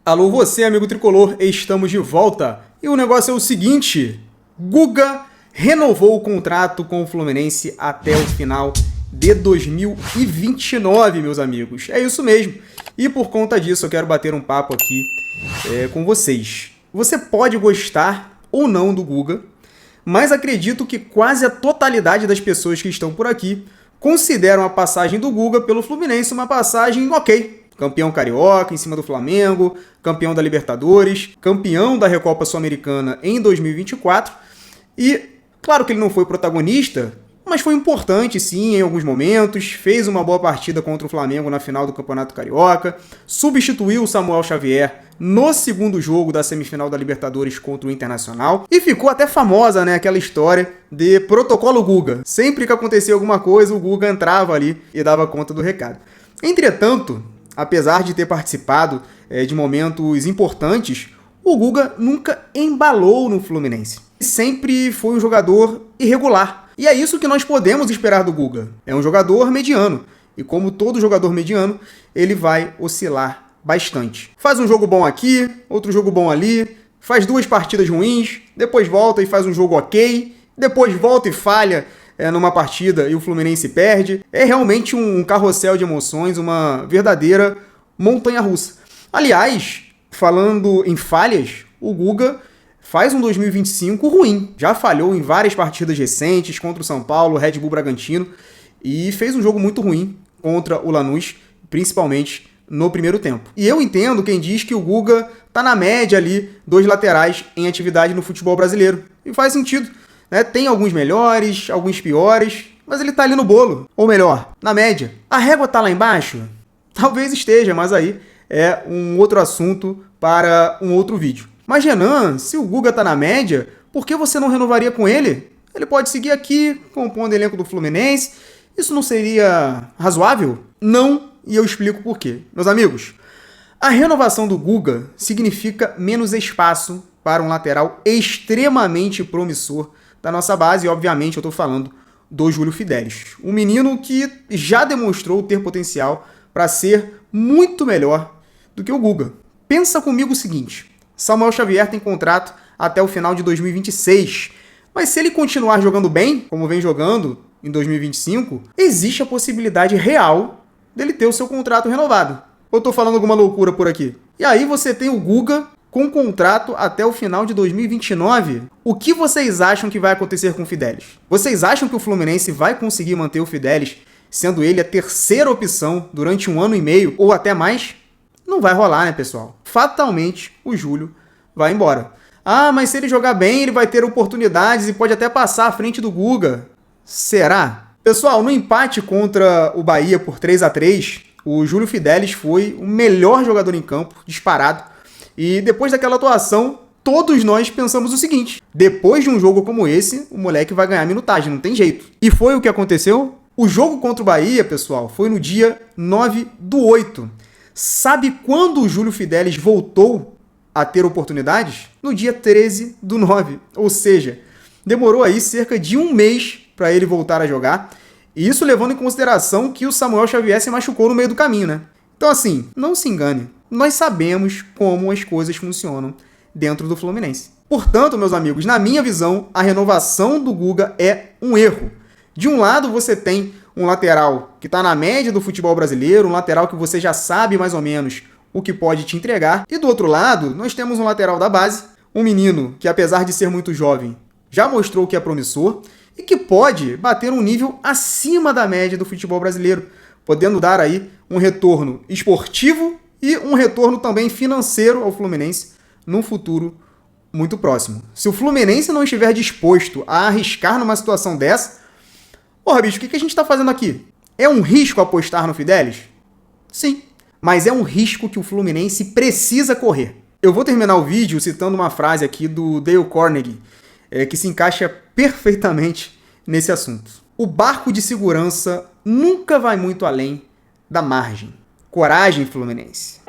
Alô você, amigo tricolor, estamos de volta. E o negócio é o seguinte, Guga renovou o contrato com o Fluminense até o final de 2029, meus amigos. É isso mesmo. E por conta disso eu quero bater um papo aqui com vocês. Você pode gostar ou não do Guga, mas acredito que quase a totalidade das pessoas que estão por aqui consideram a passagem do Guga pelo Fluminense uma passagem ok. Campeão carioca em cima do Flamengo, campeão da Libertadores, campeão da Recopa Sul-Americana em 2024. E claro que ele não foi protagonista, mas foi importante sim em alguns momentos, fez uma boa partida contra o Flamengo na final do Campeonato Carioca, substituiu o Samuel Xavier no segundo jogo da semifinal da Libertadores contra o Internacional e ficou até famosa, né, aquela história de protocolo Guga. Sempre que acontecia alguma coisa, o Guga entrava ali e dava conta do recado. Entretanto, apesar de ter participado de momentos importantes, o Guga nunca embalou no Fluminense. Sempre foi um jogador irregular. E é isso que nós podemos esperar do Guga. É um jogador mediano. E como todo jogador mediano, ele vai oscilar bastante. Faz um jogo bom aqui, outro jogo bom ali, faz duas partidas ruins, depois volta e faz um jogo ok, depois volta e falha numa partida e o Fluminense perde. É realmente um carrossel de emoções, uma verdadeira montanha-russa. Aliás, falando em falhas, o Guga faz um 2025 ruim. Já falhou em várias partidas recentes contra o São Paulo, Red Bull Bragantino, e fez um jogo muito ruim contra o Lanús, principalmente no primeiro tempo. E eu entendo quem diz que o Guga tá na média ali dos laterais em atividade no futebol brasileiro. E faz sentido. Tem alguns melhores, alguns piores, mas ele tá ali no bolo. Ou melhor, na média. A régua tá lá embaixo? Talvez esteja, mas aí é um outro assunto para um outro vídeo. Mas Renan, se o Guga tá na média, por que você não renovaria com ele? Ele pode seguir aqui, compondo o elenco do Fluminense. Isso não seria razoável? Não, e eu explico por quê. Meus amigos, a renovação do Guga significa menos espaço para um lateral extremamente promissor da nossa base, e obviamente eu estou falando do Júlio Fidelis. Um menino que já demonstrou ter potencial para ser muito melhor do que o Guga. Pensa comigo o seguinte, Samuel Xavier tem contrato até o final de 2026, mas se ele continuar jogando bem, como vem jogando em 2025, existe a possibilidade real dele ter o seu contrato renovado. Ou estou falando alguma loucura por aqui? E aí você tem o Guga com contrato até o final de 2029. O que vocês acham que vai acontecer com o Fidelis? Vocês acham que o Fluminense vai conseguir manter o Fidelis, sendo ele a terceira opção durante 1 ano e meio ou até mais? Não vai rolar, né, pessoal? Fatalmente, o Júlio vai embora. Ah, mas se ele jogar bem, ele vai ter oportunidades e pode até passar à frente do Guga. Será? Pessoal, no empate contra o Bahia por 3-3, o Júlio Fidelis foi o melhor jogador em campo, disparado. E depois daquela atuação, todos nós pensamos o seguinte, depois de um jogo como esse, o moleque vai ganhar minutagem, não tem jeito. E foi o que aconteceu? O jogo contra o Bahia, pessoal, foi no dia 9/8. Sabe quando o Júlio Fidelis voltou a ter oportunidades? No dia 13/9. Ou seja, demorou aí cerca de 1 mês para ele voltar a jogar. E isso levando em consideração que o Samuel Xavier se machucou no meio do caminho, né? Então assim, não se engane. Nós sabemos como as coisas funcionam dentro do Fluminense. Portanto, meus amigos, na minha visão, a renovação do Guga é um erro. De um lado, você tem um lateral que está na média do futebol brasileiro, um lateral que você já sabe mais ou menos o que pode te entregar. E do outro lado, nós temos um lateral da base, um menino que, apesar de ser muito jovem, já mostrou que é promissor e que pode bater um nível acima da média do futebol brasileiro, podendo dar aí um retorno esportivo e um retorno também financeiro ao Fluminense num futuro muito próximo. Se o Fluminense não estiver disposto a arriscar numa situação dessa, porra, bicho, o que a gente está fazendo aqui? É um risco apostar no Fidelis? Sim, mas é um risco que o Fluminense precisa correr. Eu vou terminar o vídeo citando uma frase aqui do Dale Carnegie, que se encaixa perfeitamente nesse assunto. O barco de segurança nunca vai muito além da margem. Coragem, Fluminense.